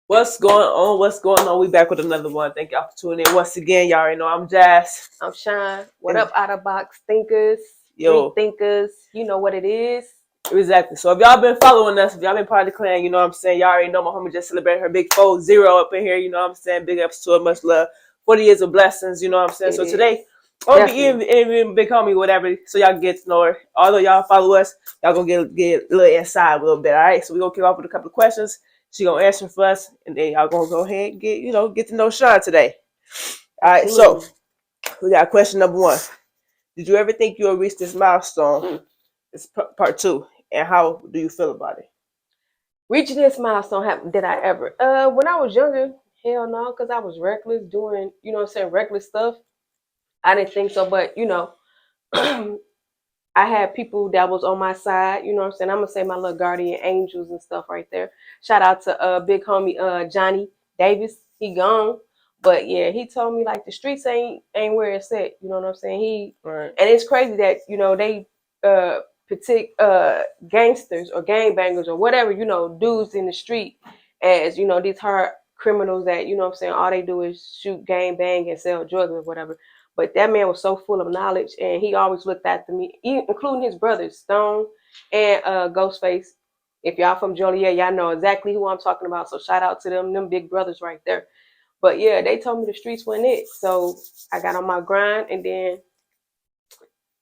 What's going on? What's going on? We back with another one. Thank y'all for tuning in. Once again, y'all already know I'm Jazz. I'm Sean. What up, out of box thinkers, Yo. street thinkers? You know what it is. Exactly. So if y'all been following us, if y'all been part of the clan, you know what I'm saying? Y'all already know my homie just celebrated her big 4-0 up in here. You know what I'm saying? Big ups to her, much love. 40 years of blessings, you know what I'm saying? So today, I'll be even big homie, whatever, so y'all can get to know her. Although y'all follow us, y'all gonna get a little inside a little bit, all right? So we're gonna kick off with a couple of questions. She gonna answer for us, and then y'all gonna go ahead and get to know Sean today. All right, so we got question number one. Did you ever think you'll reach this milestone? It's part two. And how do you feel about it? Reaching this milestone, did I ever? When I was younger, hell no, because I was reckless doing, reckless stuff. I didn't think so, but I had people that was on my side, I'm gonna say my little guardian angels and stuff right there. Shout out to big homie Johnny Davis. He gone. But yeah, he told me like the streets ain't where it's at. You know what I'm saying? Right. And it's crazy that, they gangsters or gangbangers or whatever, dudes in the street as, these hard criminals that, all they do is shoot, gang bang and sell drugs or whatever. But that man was so full of knowledge, and he always looked after me, including his brothers, Stone and Ghostface. If y'all from Joliet, y'all know exactly who I'm talking about. So shout out to them big brothers right there. But yeah, they told me the streets wasn't it. So I got on my grind, and then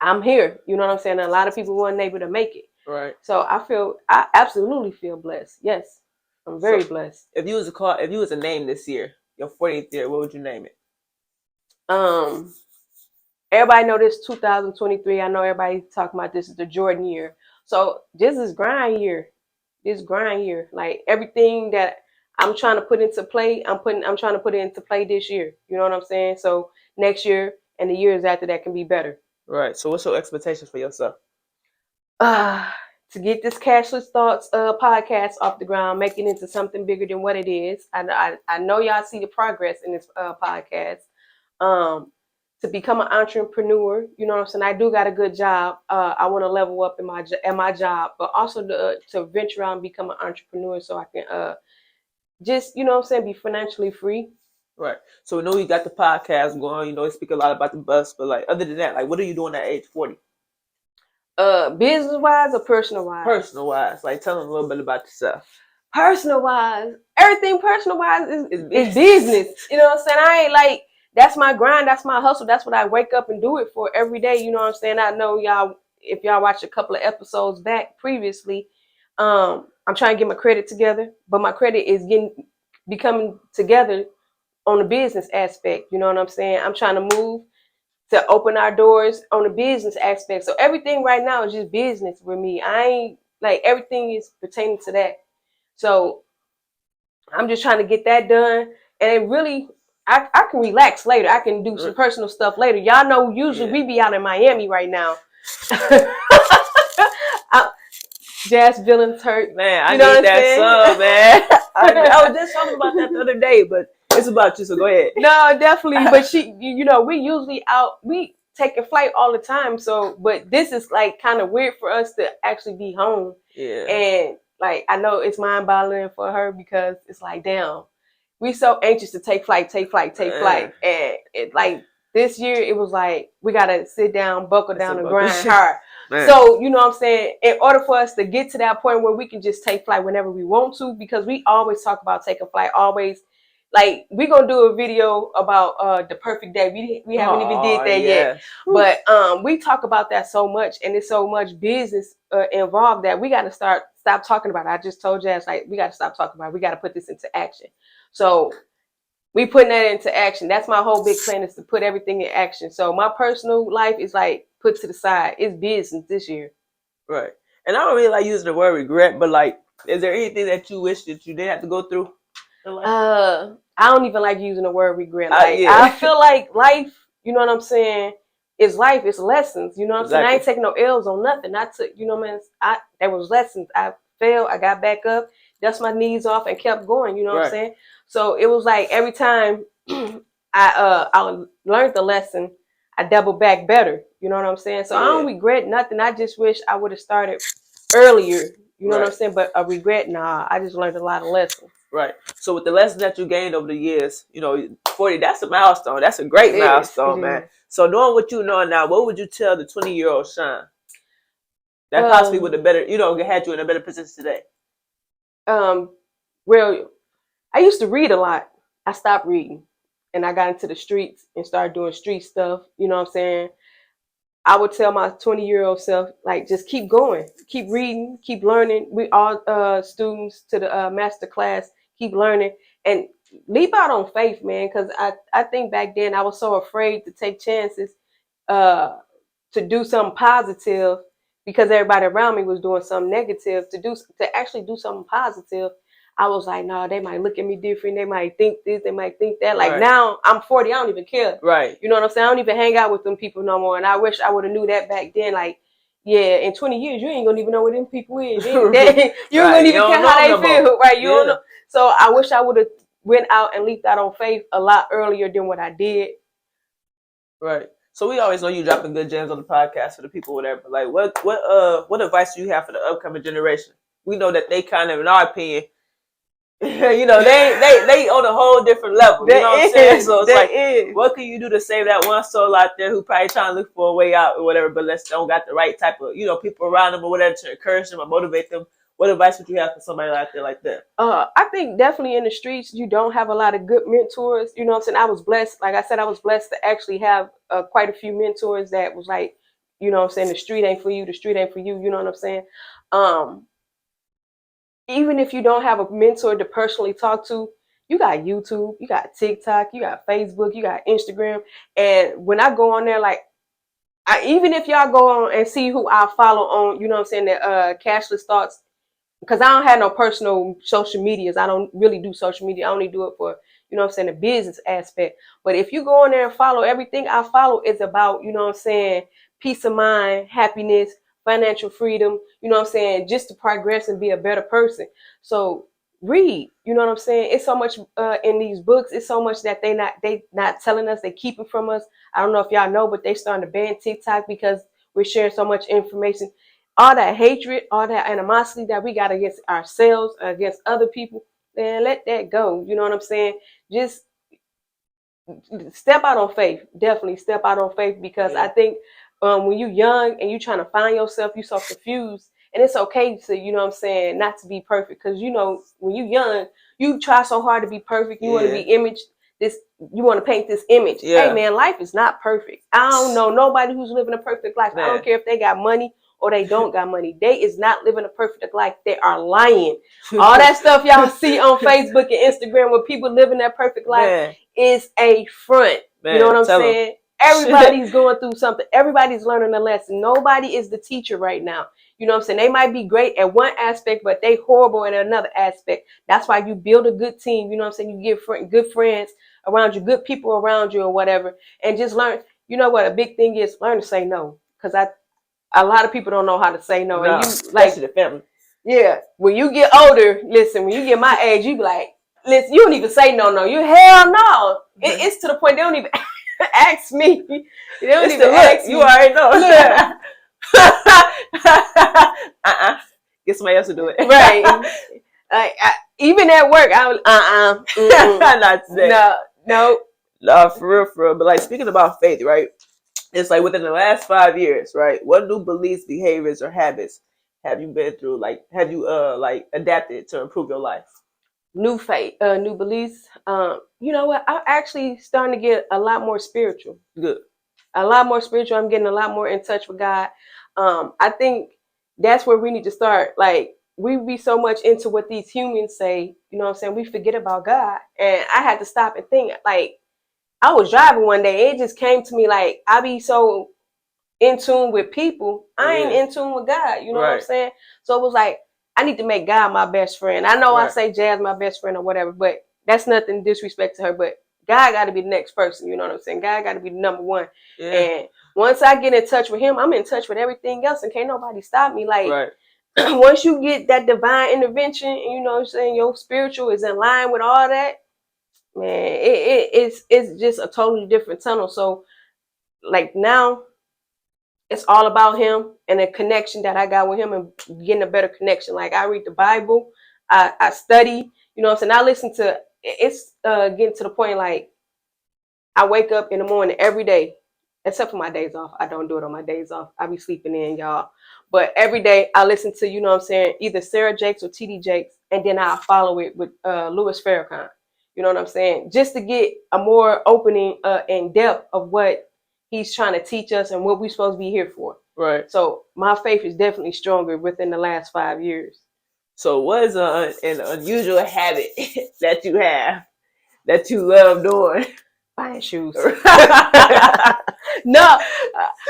I'm here. You know what I'm saying? And a lot of people weren't able to make it. Right. So I absolutely feel blessed. Yes, I'm very blessed. If you was a name this year, your 40th year, what would you name it? Everybody know this 2023. I know everybody talking about this is the Jordan year. So this is grind year. This grind year. Like everything that I'm trying to put into play, I'm trying to put it into play this year. You know what I'm saying? So next year and the years after that can be better. Right. So what's your expectations for yourself? To get this Cashless Thoughts podcast off the ground, make it into something bigger than what it is. I know y'all see the progress in this podcast. To become an entrepreneur, you know what I'm saying? I do got a good job. I want to level up in my job, but also to venture out and become an entrepreneur so I can just, you know what I'm saying, be financially free. Right. So we know you got the podcast going, you speak a lot about the bus, but like other than that, like what are you doing at age 40? Business wise or personal wise? Personal wise. Like tell them a little bit about yourself. Personal wise, everything personal wise is business. You know what I'm saying? I ain't like, that's my grind, that's my hustle, that's what I wake up and do it for every day. You know what I'm saying? I know y'all, if y'all watched a couple of episodes back previously, I'm trying to get my credit together, but my credit is becoming together on the business aspect. You know what I'm saying? I'm trying to move to open our doors on the business aspect. So everything right now is just business with me. I ain't like, everything is pertaining to that. So I'm just trying to get that done. And it really, I can relax later. I can do some personal stuff later. Y'all know usually we be out in Miami right now. Jazz Villains hurt. Man, I need that sub, man. I was just talking about that the other day, but it's about you, so go ahead. No, definitely. But we usually we take a flight all the time. So, but this is like kind of weird for us to actually be home. Yeah. And like, I know it's mind-boggling for her because it's like, damn, we so anxious to take flight. And it like this year, it was like, we got to sit down, buckle down and grind hard. Man. So, you know what I'm saying? In order for us to get to that point where we can just take flight whenever we want to, because we always talk about taking flight, always. Like, we're going to do a video about the perfect day. We haven't even did that yet. But we talk about that so much, and it's so much business involved that we got to stop talking about it. I just told Jazz, like, we got to stop talking about it. We got to put this into action. So we putting that into action. That's my whole big plan, is to put everything in action. So my personal life is like put to the side. It's business this year. Right. And I don't really like using the word regret, but like, is there anything that you wish that you didn't have to go through? I don't even like using the word regret. Like, I feel like life, you know what I'm saying, is life. It's lessons. You know what I'm saying? I ain't taking no L's on nothing. I took, you know what I mean? There was lessons. I failed. I got back up, dust my knees off, and kept going. You know what I'm saying? So it was like every time I learned the lesson, I doubled back better. You know what I'm saying? So I don't regret nothing. I just wish I would have started earlier. You know what I'm saying? But a regret, nah. I just learned a lot of lessons. Right. So with the lessons that you gained over the years, 40, that's a milestone. That's a great milestone, man. So knowing what you know now, what would you tell the 20-year-old Sean that possibly would have better, had you in a better position today? Well, I used to read a lot. I stopped reading and I got into the streets and started doing street stuff. You know what I'm saying? I would tell my 20-year-old self, like, just keep going, keep reading, keep learning. We all students to the master class, keep learning and leap out on faith, man. Because I think back then I was so afraid to take chances uh, to do something positive because everybody around me was doing something negative. To actually do something positive, I was like, no, they might look at me different. They might think this, they might think that. Like now I'm 40, I don't even care. Right. You know what I'm saying? I don't even hang out with them people no more. And I wish I would have knew that back then. Like, yeah, in 20 years, you ain't gonna even know what them people is. You ain't gonna even care how they feel, right? You don't know. So I wish I would have went out and leaped out on faith a lot earlier than what I did. Right. So we always know you dropping good gems on the podcast for the people, whatever. Like, what advice do you have for the upcoming generation? We know that they kind of, in our opinion, they on a whole different level. You know what I'm saying? So it's like, what can you do to save that one soul out there who probably trying to look for a way out or whatever, but don't got the right type of, people around them or whatever to encourage them or motivate them? What advice would you have for somebody out there like that? I think definitely in the streets, you don't have a lot of good mentors. You know what I'm saying? I was blessed. Like I said, I was blessed to actually have quite a few mentors that was like, you know what I'm saying? The street ain't for you. The street ain't for you. You know what I'm saying? Even if you don't have a mentor to personally talk to, you got YouTube, you got TikTok, you got Facebook, you got Instagram. And when I go on there, like, even if y'all go on and see who I follow on, you know what I'm saying, the Cashless Thoughts, because I don't have no personal social medias. I don't really do social media. I only do it for, you know what I'm saying, the business aspect. But if you go on there and follow, everything I follow is about, you know what I'm saying, peace of mind, happiness, financial freedom, you know what I'm saying, just to progress and be a better person. So read, you know what I'm saying? It's so much in these books. It's so much that they not telling us. They keep it from us. I don't know if y'all know, but they starting to ban TikTok because we're sharing so much information. All that hatred, all that animosity that we got against ourselves, against other people, man, let that go. You know what I'm saying? Just step out on faith. Definitely step out on faith, because I think when you're young and you're trying to find yourself, you're so confused. And it's okay to, you know what I'm saying, not to be perfect. Because, when you're young, you try so hard to be perfect. You want to be imaged. You want to paint this image. Hey, man, life is not perfect. I don't know nobody who's living a perfect life. Man. I don't care if they got money or they don't got money. They is not living a perfect life. They are lying. All that stuff y'all see on Facebook and Instagram where people living that perfect life is a front. Man, you know what I'm saying? Everybody's going through something. Everybody's learning a lesson. Nobody is the teacher right now. You know what I'm saying? They might be great at one aspect, but they horrible at another aspect. That's why you build a good team. You know what I'm saying? You get good friends around you, good people around you or whatever, and just learn. You know what a big thing is? Learn to say no. Because a lot of people don't know how to say no. And you like the family. Yeah. When you get older, listen, when you get my age, you be like, listen, you don't even say no. You hell no. It's to the point they don't even ask me. They don't even ask me. You already know. Yeah. Get somebody else to do it. Right. Even at work, not today. No, for real. But like, speaking about faith, right? It's like within the last 5 years, right? What new beliefs, behaviors, or habits have you been through? Like, have you adapted to improve your life? New faith, new beliefs. You know what? I'm actually starting to get a lot more spiritual. Good. A lot more spiritual. I'm getting a lot more in touch with God. I think that's where we need to start. Like, we be so much into what these humans say, you know what I'm saying? We forget about God. And I had to stop and think, like, I was driving one day. It just came to me like, I be so in tune with people. I ain't in tune with God. You know what I'm saying? So it was like, I need to make God my best friend. I know I say Jazz my best friend or whatever, but that's nothing disrespect to her. But God got to be the next person. You know what I'm saying? God got to be the number one. Yeah. And once I get in touch with him, I'm in touch with everything else, and can't nobody stop me. Like, once you get that divine intervention, and you know what I'm saying, your spiritual is in line with all that, man, it's just a totally different tunnel. So, like, now it's all about him and the connection that I got with him and getting a better connection. Like, I read the Bible, I study, You know what I'm saying? I listen to, it's getting to the point like I wake up in the morning every day, except for my days off. I don't do it on my days off. I be sleeping in, y'all. But every day I listen to, you know what I'm saying, either Sarah Jakes or TD Jakes, and then I follow it with Louis Farrakhan. You know what I'm saying? Just to get a more opening and depth of what he's trying to teach us and what we're supposed to be here for. Right. So my faith is definitely stronger within the last 5 years. So what is an unusual habit that you have that you love doing? Buying shoes. No,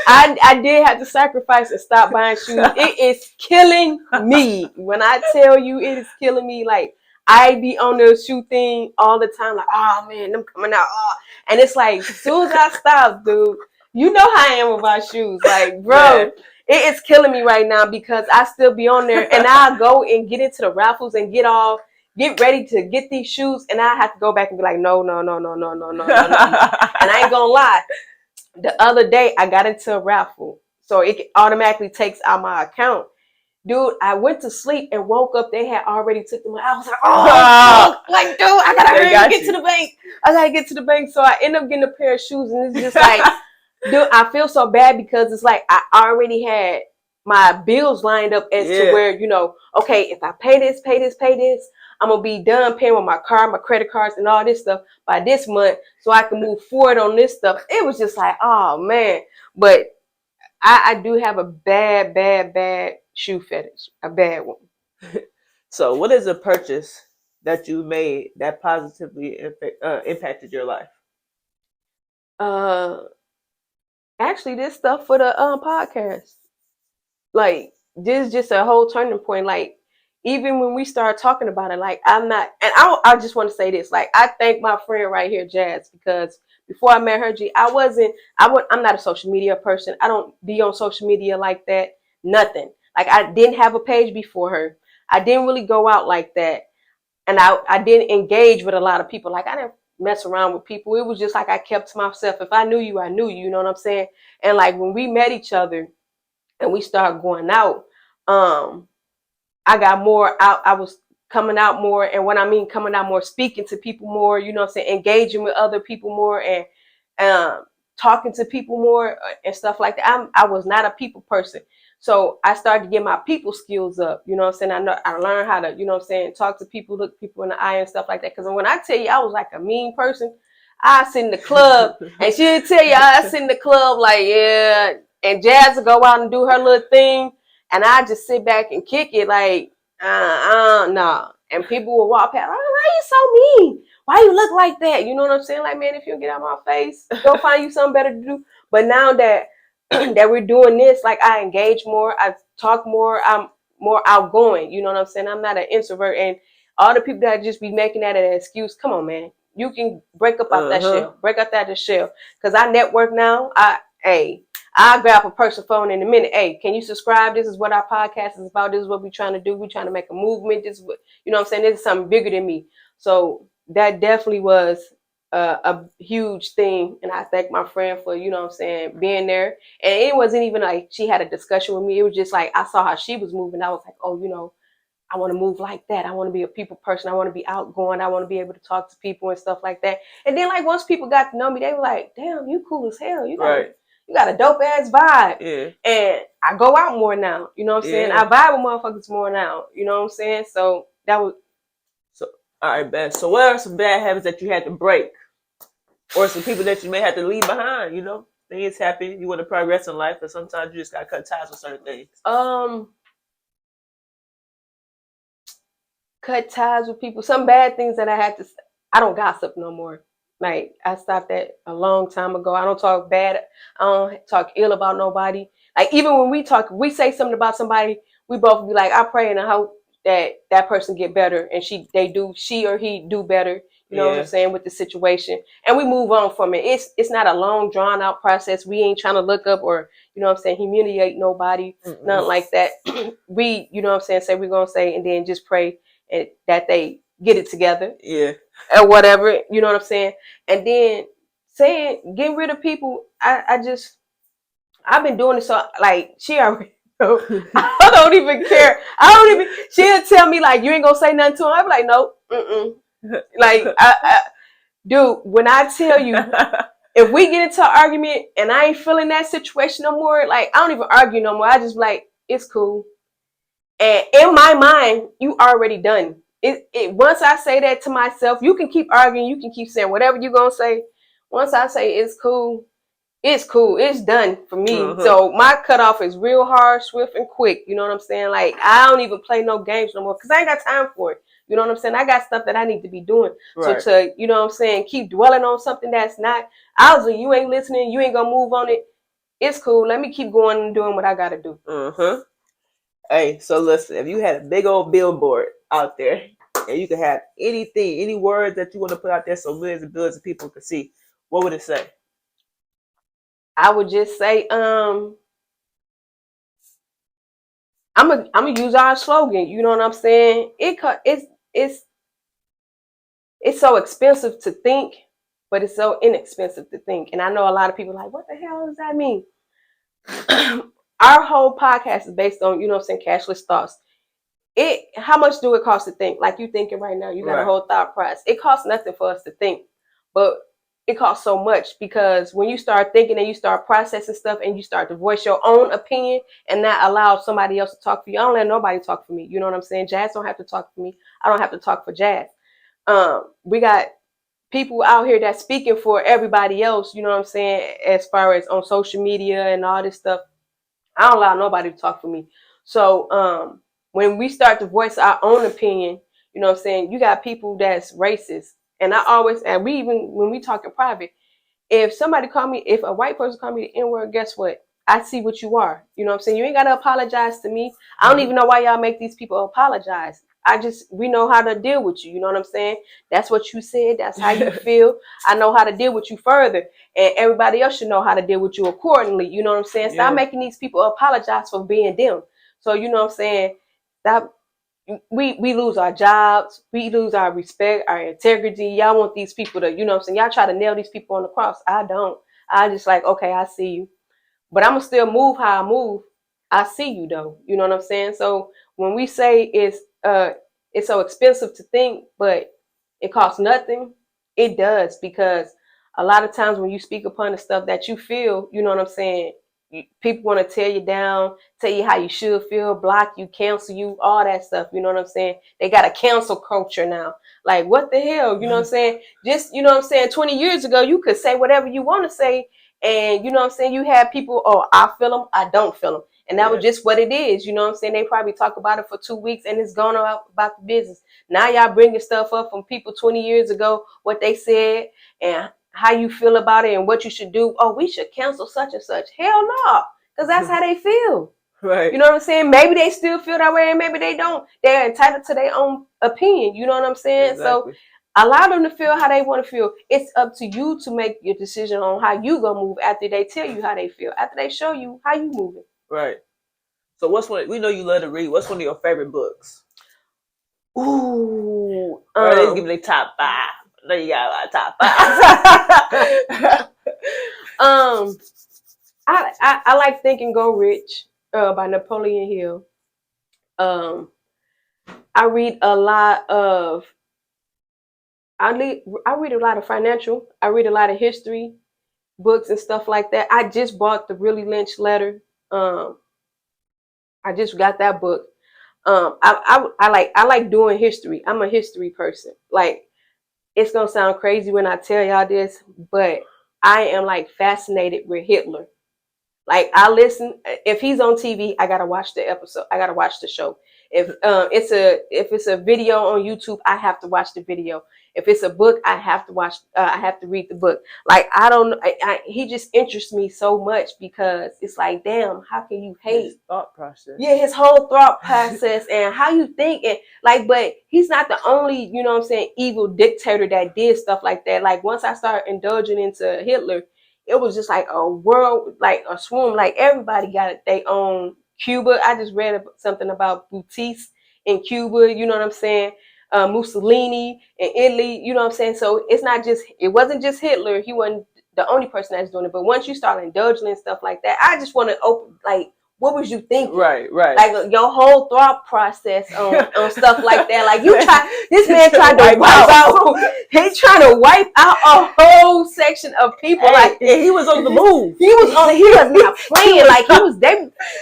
I did have to sacrifice and stop buying shoes. It is killing me. When I tell you it is killing me, like I be on the shoe thing all the time, like, oh man, them coming out. Oh. And it's like, as soon as I stop, dude, you know how I am about shoes. Like, bro, man, it is killing me right now because I still be on there and I'll go and get into the raffles and get ready to get these shoes, and I have to go back and be like, no. And I ain't gonna lie. The other day, I got into a raffle, so it automatically takes out my account. Dude, I went to sleep and woke up. They had already took them. I was like, oh, like, dude, I gotta hurry and get to the bank. I gotta get to the bank. So I end up getting a pair of shoes, and it's just like, dude, I feel so bad because it's like I already had my bills lined up as to where, you know, okay, if I pay this, I'm going to be done paying with my car, my credit cards, and all this stuff by this month so I can move forward on this stuff. It was just like, oh, man. But I do have a bad shoe fetish, a bad one. So what is a purchase that you made that positively impacted your life? Actually, this stuff for the podcast. Like, this is just a whole turning point. Like, even when we start talking about it, like I'm not, and I just want to say this, like I thank my friend right here, Jazz, because before I met her, I'm not a social media person. I don't be on social media like that. Nothing. Like I didn't have a page before her. I didn't really go out like that. And I didn't engage with a lot of people. Like I didn't mess around with people. It was just like I kept to myself. If I knew you, I knew you, you know what I'm saying? And like when we met each other and we started going out, I got more out. I was coming out more. And when I mean coming out more, speaking to people more, you know what I'm saying, engaging with other people more and talking to people more and stuff like that. I was not a people person. So I started to get my people skills up. You know what I'm saying? I learned how to, you know what I'm saying, talk to people, look people in the eye and stuff like that. Because when I tell you I was like a mean person, I sit in the club and she'll tell you I sit in the club like, yeah. And Jazz will go out and do her little thing. And I just sit back and kick it like, no. And people will walk past, oh, why are you so mean? Why you look like that? You know what I'm saying? Like, man, if you don't get out of my face, go find you something better to do. But now that that we're doing this, like I engage more, I talk more, I'm more outgoing. You know what I'm saying? I'm not an introvert. And all the people that just be making that an excuse, come on, man. You can break up out that shell. Break out that shell. Because I network now. I'll grab a person's phone in a minute. Hey, can you subscribe? This is what our podcast is about. This is what we're trying to do. We're trying to make a movement. This is what, you know what I'm saying? This is something bigger than me. So that definitely was a huge thing. And I thank my friend for, you know what I'm saying, being there. And it wasn't even like she had a discussion with me. It was just like I saw how she was moving. I was like, oh, you know, I want to move like that. I want to be a people person. I want to be outgoing. I want to be able to talk to people and stuff like that. And then like once people got to know me, they were like, damn, you cool as hell. You got a dope ass vibe. Yeah. And I go out more now. You know what I'm saying? I vibe with motherfuckers more now. You know what I'm saying? So that was. So, all right, bad. So what are some bad habits that you had to break? Or some people that you may have to leave behind, you know? Things happen. You want to progress in life, but sometimes you just got to cut ties with certain things. Cut ties with people. Some bad things that I don't gossip no more. Like, I stopped that a long time ago. I don't talk bad. I don't talk ill about nobody. Like, even when we say something about somebody, we both be like, I pray and I hope that person get better and she or he do better. You know what I'm saying, with the situation. And we move on from it. It's not a long, drawn out process. We ain't trying to look up or, you know what I'm saying, humiliate nobody. Nothing like that. We, you know what I'm saying, say we're going to say and then just pray and that they get it together. Yeah. Or whatever, you know what I'm saying? And then getting rid of people, I've been doing it so, like, she already know. I don't even care. She'll tell me, like, you ain't going to say nothing to him. I'll be like, nope. Like, dude, when I tell you, if we get into an argument and I ain't feeling that situation no more, like, I don't even argue no more. I just be like, it's cool. And in my mind, you already done. Once I say that to myself, you can keep arguing, you can keep saying whatever you're gonna say. Once I say it's cool, it's cool. It's done for me. So my cutoff is real hard, swift, and quick. You know what I'm saying? Like, I don't even play no games no more because I ain't got time for it. You know what I'm saying? I got stuff that I need to be doing. Right. So to, you know what I'm saying, keep dwelling on something that's not, obviously you ain't listening, you ain't gonna move on it. It's cool. Let me keep going and doing what I gotta do. Hey, so listen, if you had a big old billboard out there and you could have anything, any words that you want to put out there so millions and billions of people could see, what would it say? I would just say, I'm gonna use our slogan. You know what I'm saying? It's so expensive to think, but it's so inexpensive to think. And I know a lot of people are like, what the hell does that mean? Our whole podcast is based on, you know what I'm saying, cashless thoughts. How much do it cost to think? Like you thinking right now, you got a whole thought process. It costs nothing for us to think, but it costs so much because when you start thinking and you start processing stuff and you start to voice your own opinion and not allow somebody else to talk for you. I don't let nobody talk for me. You know what I'm saying? Jazz don't have to talk for me. I don't have to talk for Jazz. We got people out here that's speaking for everybody else, you know what I'm saying, as far as on social media and all this stuff. I don't allow nobody to talk for me. So when we start to voice our own opinion, you know what I'm saying, you got people that's racist. And we even, when we talk in private, if a white person call me the N-word, guess what? I see what you are. You know what I'm saying? You ain't got to apologize to me. I don't even know why y'all make these people apologize. We know how to deal with you. You know what I'm saying? That's what you said. That's how you feel. I know how to deal with you further. And everybody else should know how to deal with you accordingly. You know what I'm saying? Yeah. Stop making these people apologize for being them. So, you know what I'm saying? We lose our jobs. We lose our respect, our integrity. Y'all want these people to, you know what I'm saying? Y'all try to nail these people on the cross. I don't. I just like, okay, I see you. But I'm going to still move how I move. I see you though. You know what I'm saying? So when we say it's so expensive to think, but it costs nothing, it does, because a lot of times when you speak upon the stuff that you feel, you know what I'm saying, people want to tear you down, tell you how you should feel, block you, cancel you, all that stuff. You know what I'm saying? They got a cancel culture now. Like, what the hell? You know what I'm saying? Just, you know what I'm saying, 20 years ago, you could say whatever you want to say. And, you know what I'm saying, you had people, oh, I feel them, I don't feel them. And that was just what it is. You know what I'm saying? They probably talk about it for 2 weeks and it's gone about the business. Now y'all bringing stuff up from people 20 years ago, what they said and how you feel about it and what you should do. Oh, we should cancel such and such. Hell no, because that's how they feel. Right. You know what I'm saying? Maybe they still feel that way and maybe they don't. They're entitled to their own opinion. You know what I'm saying? Exactly. So allow them to feel how they want to feel. It's up to you to make your decision on how you gonna move after they tell you how they feel, after they show you how you moving. Right. So we know you love to read. What's one of your favorite books? Ooh. Let's give me the top 5. I know you got a lot of top 5. I like Think and Go Rich by Napoleon Hill. I read a lot of financial. I read a lot of history books and stuff like that. I just bought the Willie Lynch Letter. I just got that book. I like doing history. I'm a history person. Like, it's gonna sound crazy when I tell y'all this, but I am like fascinated with Hitler. Like, I listen, if he's on TV, I gotta watch the episode. I gotta watch the show. If it's a video on YouTube, I have to watch the video. If it's a book, I have to watch. I have to read the book. Like, I don't know. He just interests me so much because it's like, damn, how can you hate his thought process? Yeah, his whole thought process and how you think, and like, but he's not the only, you know what I'm saying, evil dictator that did stuff like that. Like, once I started indulging into Hitler, it was just like a world, like a swarm. Like, everybody got their own. Cuba, I just read something about Boutis in Cuba, you know what I'm saying? Mussolini in Italy, you know what I'm saying? So it wasn't just Hitler. He wasn't the only person that's doing it. But once you start indulging in stuff like that, I just want to What was you thinking? Right. Like your whole thought process on stuff like that. Like this man tried to wipe out. He's trying to wipe out a whole section of people. Like he was on the move. He was not playing. Like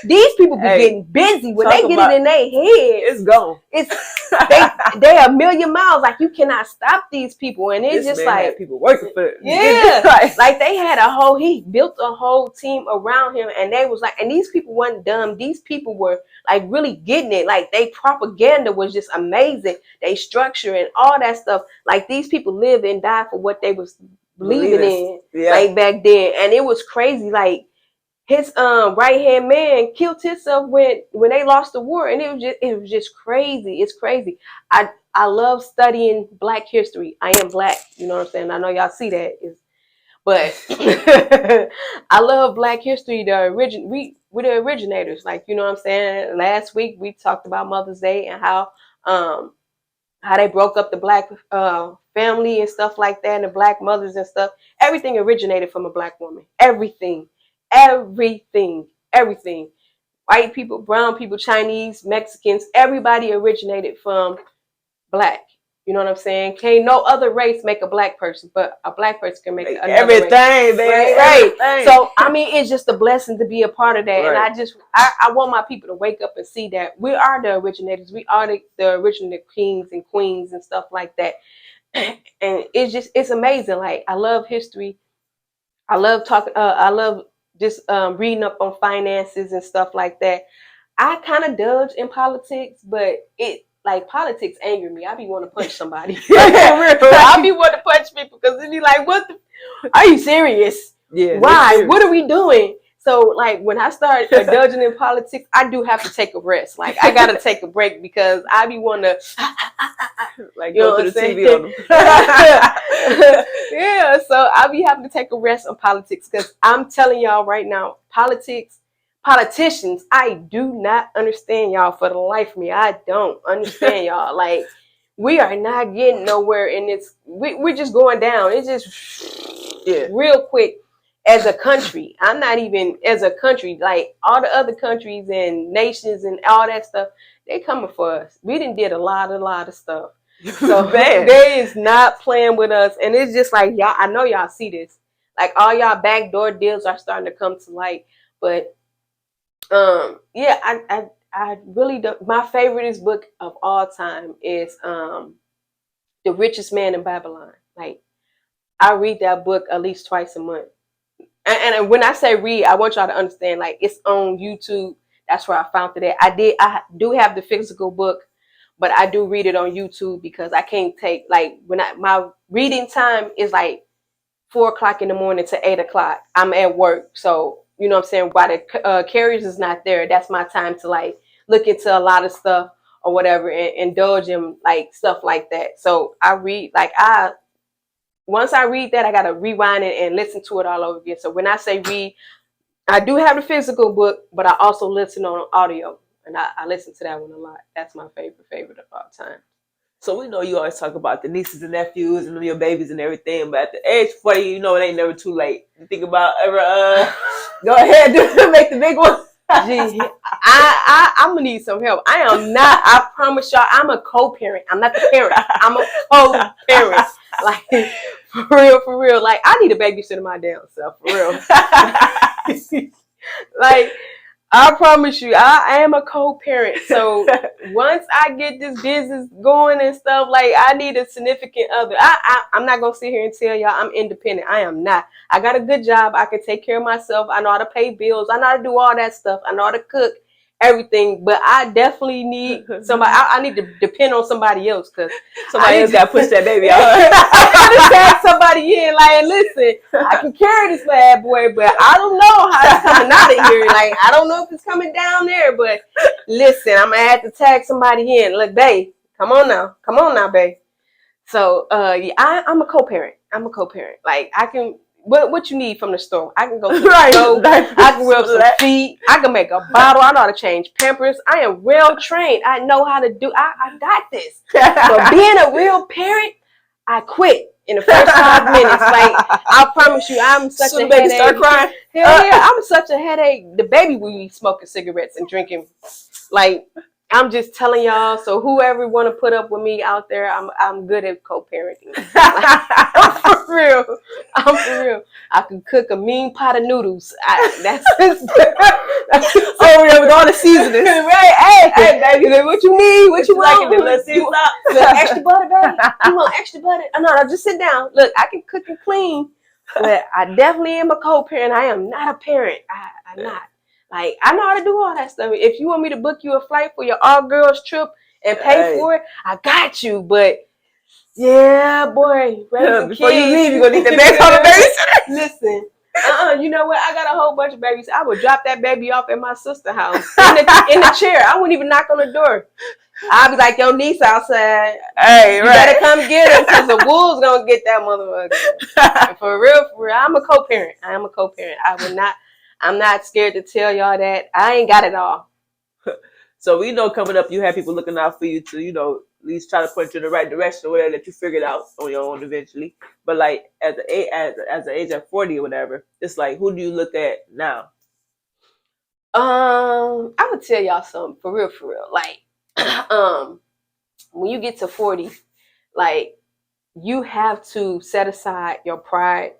these people be getting busy when they get it in their head. It's gone. They a million miles. Like you cannot stop these people, and it's just like people working for it. Yeah, like they had he built a whole team around him, and they was like, and these people weren't dumb. These people were like really getting it. Like they propaganda was just amazing. They structure and all that stuff. Like these people lived and died for what they was believing in. Yeah. Like back then, and it was crazy. Like his right hand man killed himself when they lost the war, and it was just crazy. It's crazy. I love studying Black history. I am Black. You know what I'm saying? I know y'all see that. But I love Black history. We're the originators. Like, you know what I'm saying? Last week we talked about Mother's Day and how they broke up the Black family and stuff like that, and the Black mothers and stuff. Everything originated from a Black woman. Everything. White people, brown people, Chinese, Mexicans, everybody originated from Black. You know what I'm saying? Can't no other race make a Black person, but a Black person can make another everything, race. baby. Right. Everything. So I mean, it's just a blessing to be a part of that. Right. And I want my people to wake up and see that we are the originators. We are the original kings and queens and stuff like that. And it's amazing. Like I love history. I love talking. I love just reading up on finances and stuff like that. I kind of dodge in politics, but politics anger me. I be want to punch somebody. I be want to punch people because it be like, are you serious? Yeah. Why? What are we doing? So like when I start dodging in politics, I do have to take a rest. Like I gotta take a break because I be want to like go to the TV on them. Yeah, so I be having to take a rest on politics because I'm telling y'all right now, politicians, I do not understand y'all for the life of me. I don't understand y'all. Like we are not getting nowhere in this. We're just going down. It's just real quick. As a country, I'm not even as a country, like all the other countries and nations and all that stuff, they coming for us. We did a lot of stuff. So they is not playing with us. And it's just like, y'all, I know y'all see this. Like all y'all backdoor deals are starting to come to light. But I really don't. My favorite book of all time is The Richest Man in Babylon. Like I read that book at least twice a month. And when I say read, I want y'all to understand, like, it's on YouTube. That's where I found it at. I do have the physical book, but I do read it on YouTube because I can't take, like, my reading time is like 4:00 in the morning to 8:00. I'm at work. So, you know what I'm saying? While the carriers is not there, that's my time to, like, look into a lot of stuff or whatever and indulge in, like, stuff like that. So I read, like, once I read that, I got to rewind it and listen to it all over again. So when I say read, I do have the physical book, but I also listen on audio. And I listen to that one a lot. That's my favorite of all time. So we know you always talk about the nieces and nephews and your babies and everything. But at the age 40, you know it ain't never too late. You think about ever, go ahead, make the big one. Gee, I'm going to need some help. I promise y'all, I'm a co-parent. I'm not the parent. I'm a co-parent. Like, for real. Like, I need a babysitter my damn self, for real. Like, I promise you, I am a co-parent. So once I get this business going and stuff, like, I need a significant other. I'm not going to sit here and tell y'all I'm independent. I am not. I got a good job. I can take care of myself. I know how to pay bills. I know how to do all that stuff. I know how to cook, everything. But I definitely need somebody. I need to depend on somebody else because somebody else got to push that baby out. I got to tag somebody in. Like, listen, I can carry this bad boy, but I don't know how it's coming out of here. Like, I don't know if it's coming down there, but listen, I'm going to have to tag somebody in. Look, babe, come on now, babe. So, I'm a co-parent. Like, I can... What you need from the store? I can go to the store. I can rub some feet. I can make a bottle. I know how to change Pampers. I am well trained. I know how to do. I got this. But being a real parent, I quit. in the first 5 minutes. Like, I promise you, I'm such a baby headache. start crying. Hell yeah, I'm such a headache. The baby will be smoking cigarettes and drinking. Like, I'm just telling y'all. So whoever want to put up with me out there, I'm good at co-parenting. Like, I'm for real. I'm for real. I can cook a mean pot of noodles. That's over there with all the seasonings. Right? Hey, baby, what you need? What you want? Like let's see what's up. Look, extra butter, baby. You want extra butter? Oh, no, just sit down. Look, I can cook and clean, but I definitely am a co-parent. I am not a parent. I'm not. Like, I know how to do all that stuff. If you want me to book you a flight for your all-girls trip and pay for it, I got you. But, yeah, boy. Before you leave, you're going to need the baby on the babysitter. Listen. You know what? I got a whole bunch of babies. I would drop that baby off at my sister's house in the chair. I wouldn't even knock on the door. I'd be like, your niece outside. Hey, you better come get her because the wolves gonna get that motherfucker. For real, I'm a co-parent. I am a co-parent. I'm not scared to tell y'all that. I ain't got it all. So we know coming up, you have people looking out for you to, at least try to point you in the right direction or whatever that you figured out on your own eventually. But like at the age of 40 or whatever, it's like, who do you look at now? I would tell y'all something for real. Like, when you get to 40, like, you have to set aside your pride.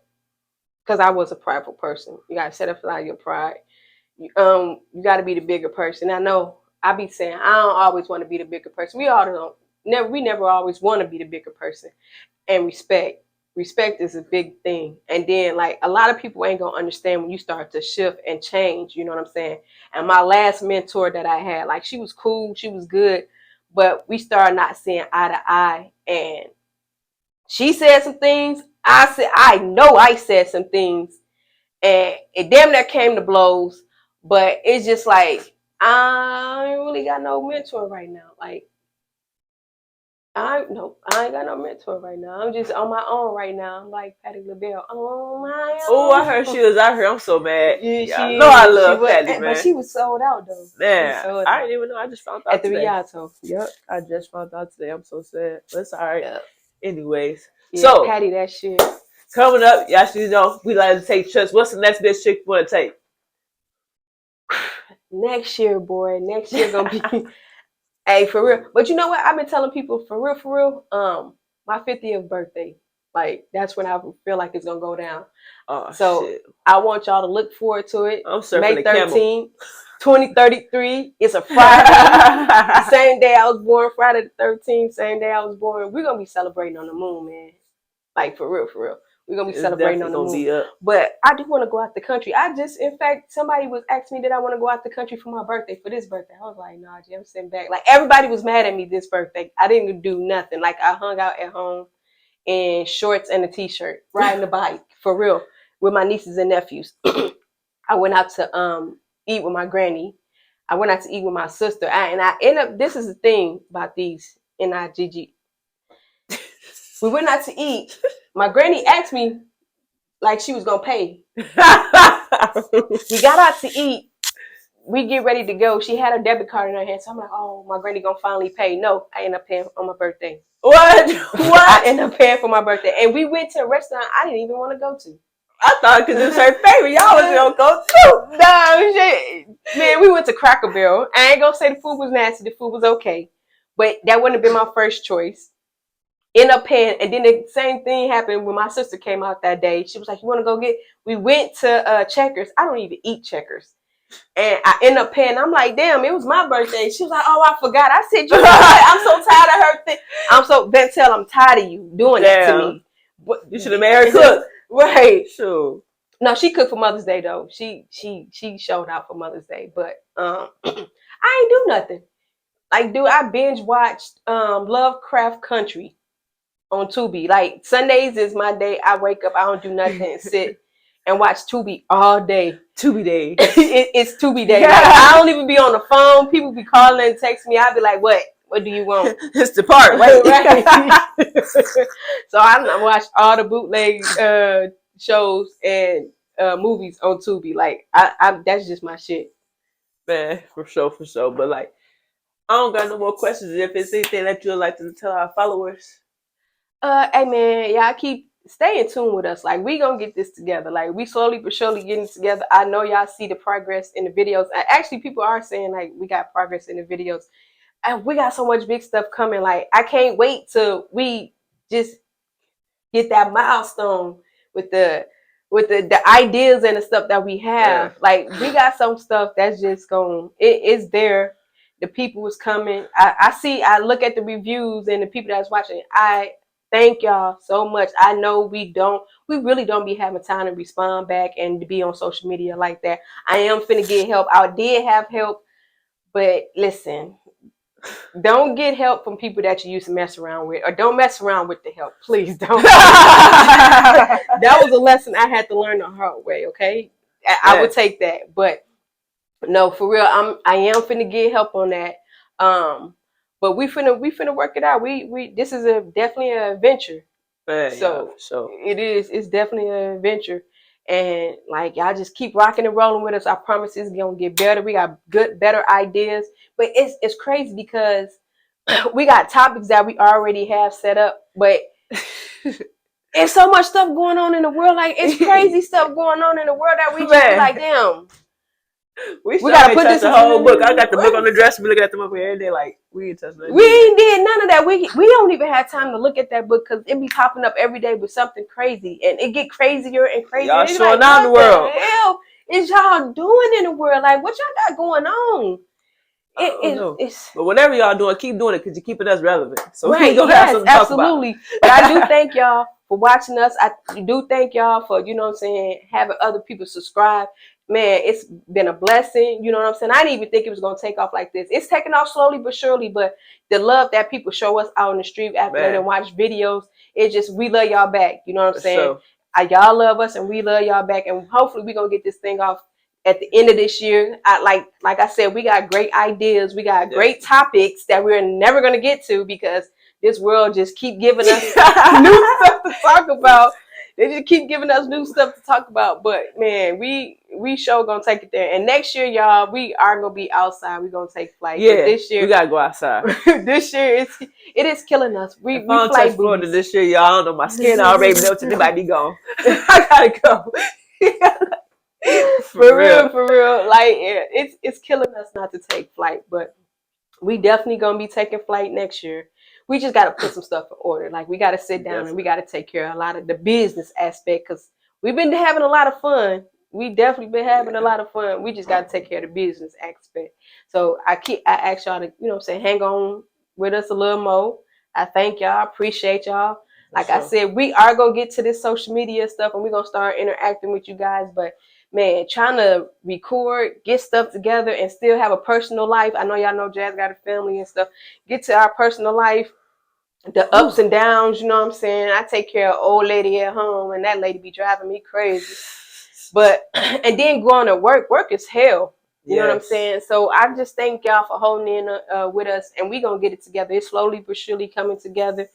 Because I was a prideful person. You gotta set aside your pride. You got to be the bigger person. I know I be saying I don't always want to be the bigger person. We never always want to be the bigger person. And respect is a big thing. And then, like, a lot of people ain't gonna understand when you start to shift and change. You know what I'm saying? And my last mentor that I had, like, she was cool, she was good, but we started not seeing eye to eye. And she said some things. I know I said some things, and it damn near came to blows. But it's just like, I ain't really got no mentor right now. Like, I ain't got no mentor right now. I'm just on my own right now. I'm like Patti LaBelle. On my own. Oh, I heard she was out here. I'm so mad. Yeah, I love Patti, man. But she was sold out though. Man, I didn't even know. I just found out at the today. Rialto. Yep, I just found out today. I'm so sad. But it's all right. Yep. Anyways, yeah, so Patti, that shit. Coming up, y'all should know we like to take trips. What's the next best trip you want to take? Next year, boy. Next year gonna be. Hey, for real. But you know what? I've been telling people for real. My 50th birthday, like, that's when I feel like it's gonna go down. So shit. I want y'all to look forward to it. I'm surfing May the 13th, 2033. It's a Friday. Same day I was born. Friday the 13th. Same day I was born. We're gonna be celebrating on the moon, man. Like, for real. We're going to be celebrating on the moon. But I do want to go out the country. In fact, somebody was asking me, did I want to go out the country for my birthday, for this birthday? I was like, nah, G, I'm sitting back. Like, everybody was mad at me this birthday. I didn't do nothing. Like, I hung out at home in shorts and a t-shirt, riding the bike, for real, with my nieces and nephews. I went out to eat with my granny. I went out to eat with my sister. I ended up, this is the thing about these NIGG. We went out to eat. My granny asked me like she was gonna pay. We got out to eat. We get ready to go. She had her debit card in her hand. So I'm like, oh, my granny gonna finally pay. No, I ended up paying on my birthday. What? I ended up paying for my birthday. And we went to a restaurant I didn't even want to go to. I thought because it's her favorite, y'all was gonna go too. No, shit. Man, we went to Cracker Barrel. I ain't gonna say the food was nasty. The food was okay. But that wouldn't have been my first choice. End up paying, and then the same thing happened when my sister came out that day. She was like, you want to go get, we went to Checkers. I don't even eat Checkers. And I end up paying. I'm like, damn, it was my birthday. She was like, oh, I forgot. I said, I'm so tired of her thing. Bentel, I'm tired of you doing that to me. You should have made her cook. Right. Sure. No, she cooked for Mother's Day though. She showed out for Mother's Day. But I ain't do nothing. Like, dude, I binge watched Lovecraft Country on Tubi. Like, Sundays is my day. I wake up, I don't do nothing and sit and watch Tubi all day. Tubi day. It's Tubi day. Like, I don't even be on the phone. People be calling and text me. I be like, what? What do you want? It's the part, right? So I watch all the bootleg shows and movies on Tubi. Like, I that's just my shit. Man, for sure. But like, I don't got no more questions. If it's anything that you'd like to tell our followers. Hey man, y'all stay in tune with us. Like we gonna get this together. Like we slowly but surely getting together. I know y'all see the progress in the videos. Actually, people are saying like we got progress in the videos. And we got so much big stuff coming. Like I can't wait till we just get that milestone with the ideas and the stuff that we have. Like we got some stuff that's just it is there. The people is coming. I look at the reviews and the people that's watching. I thank y'all so much. I know we really don't be having time to respond back and to be on social media like that. I am finna get help. I did have help, but listen, don't get help from people that you used to mess around with, or don't mess around with the help. Please don't. That was a lesson I had to learn the hard way. Okay, I would take that, but no, for real, I am finna get help on that. But we finna work it out. This is definitely an adventure. So it's definitely an adventure. And like y'all just keep rocking and rolling with us. I promise it's gonna get better. We got better ideas. But it's crazy because we got topics that we already have set up, but it's so much stuff going on in the world. Like it's crazy stuff going on in the world that we just be like, damn. We gotta put this in the whole book. I got the book on the dresser. We looking at the book every day. Like we ain't touched nothing. We ain't did none of that. We don't even have time to look at that book because it be popping up every day with something crazy, and it get crazier and crazier. Y'all showing down the world. What the hell is y'all doing in the world? Like what y'all got going on? But whatever y'all doing, keep doing it because you're keeping us relevant. So right, we gonna have something to talk about. But I do thank y'all for watching us. I do thank y'all for having other people subscribe. Man, it's been a blessing. You know what I'm saying? I didn't even think it was going to take off like this. It's taking off slowly but surely, but the love that people show us out in the street after they watch videos, we love y'all back. You know what I'm saying? Y'all love us and we love y'all back. And hopefully we're going to get this thing off at the end of this year. Like I said, we got great ideas. We got great topics that we're never going to get to because this world just keep giving us new stuff to talk about. They just keep giving us new stuff to talk about. But man, we sure gonna take it there. And next year, y'all, we are gonna be outside. We're gonna take flight. Yeah, but this year we gotta go outside. This year it is killing us. We flight Florida this year, y'all. I don't know, my skin already melted. They might be gone. I gotta go. for real. Like it's killing us not to take flight, but we definitely gonna be taking flight next year. We just got to put some stuff in order. Like we got to sit down and we got to take care of a lot of the business aspect because we've been having a lot of fun. We definitely been having a lot of fun. We just got to take care of the business aspect. So I ask y'all to, hang on with us a little more. I thank y'all. Appreciate y'all. Like I said, we are going to get to this social media stuff and we're going to start interacting with you guys. But man, trying to record, get stuff together and still have a personal life. I know y'all know Jazz got a family and stuff. Get to our personal life. The ups and downs, you know what I'm saying? I take care of old lady at home and that lady be driving me crazy. But, and then going to work is hell. You know what I'm saying? So I just thank y'all for holding in with us and we're going to get it together. It's slowly but surely coming together.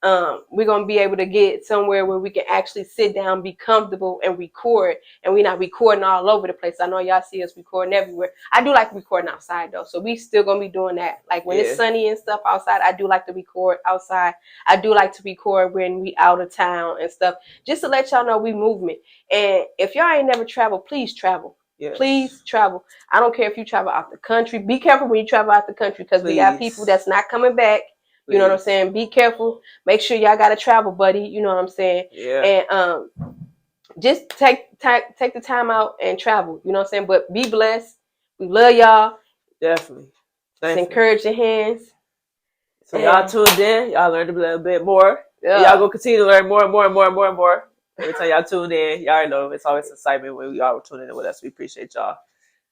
We're going to be able to get somewhere where we can actually sit down, be comfortable and record, and we're not recording all over the place. I know y'all see us recording everywhere. I do like recording outside though. So we still going to be doing that. Like when it's sunny and stuff outside, I do like to record outside. I do like to record when we out of town and stuff, just to let y'all know we movement. And if y'all ain't never traveled, please travel. Yes. Please travel. I don't care if you travel out the country. Be careful when you travel out the country because we got people that's not coming back. You know what I'm saying? Be careful. Make sure y'all got a travel buddy. You know what I'm saying? Yeah. And just take the time out and travel. You know what I'm saying? But be blessed. We love y'all. Definitely. Just encourage your hands. So y'all tuned in. Y'all learned a little bit more. Yeah. Y'all gonna continue to learn more and more and more and more and more. Every time y'all tune in, y'all know it's always excitement when y'all are tuning in with us. We appreciate y'all.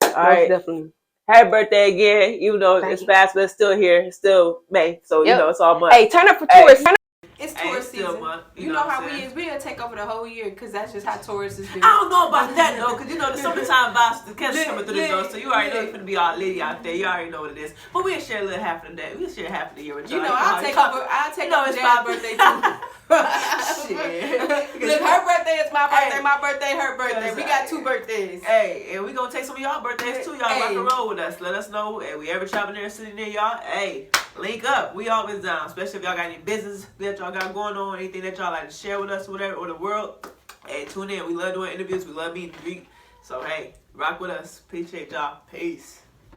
All right. Definitely. Happy birthday again, even though it's fast, but it's still here. It's still May, so you know it's all month. Hey, turn up for tourists. It's tourist season. You know how we is. We'll take over the whole year because that's just how tourists do. I don't know about that though, because you know the summertime vibes, the kids coming through the door, so you already know it's gonna be all litty out there. You already know what it is. But we'll share a little half of the day. We'll share half of the year with y'all. You know, I'll take over. I'll take over Jaz's birthday too. Look, her birthday is my birthday. My birthday, her birthday. We got 2 birthdays. Hey, and we gonna take some of y'all birthdays too. Y'all rock and roll with us. Let us know. Hey, we ever traveling there, sitting near y'all. Hey, link up. We always down. Especially if y'all got any business that y'all got going on, anything that y'all like to share with us, or whatever, or the world. Hey, tune in. We love doing interviews. We love meeting and greet. So hey, rock with us. Appreciate y'all. Peace.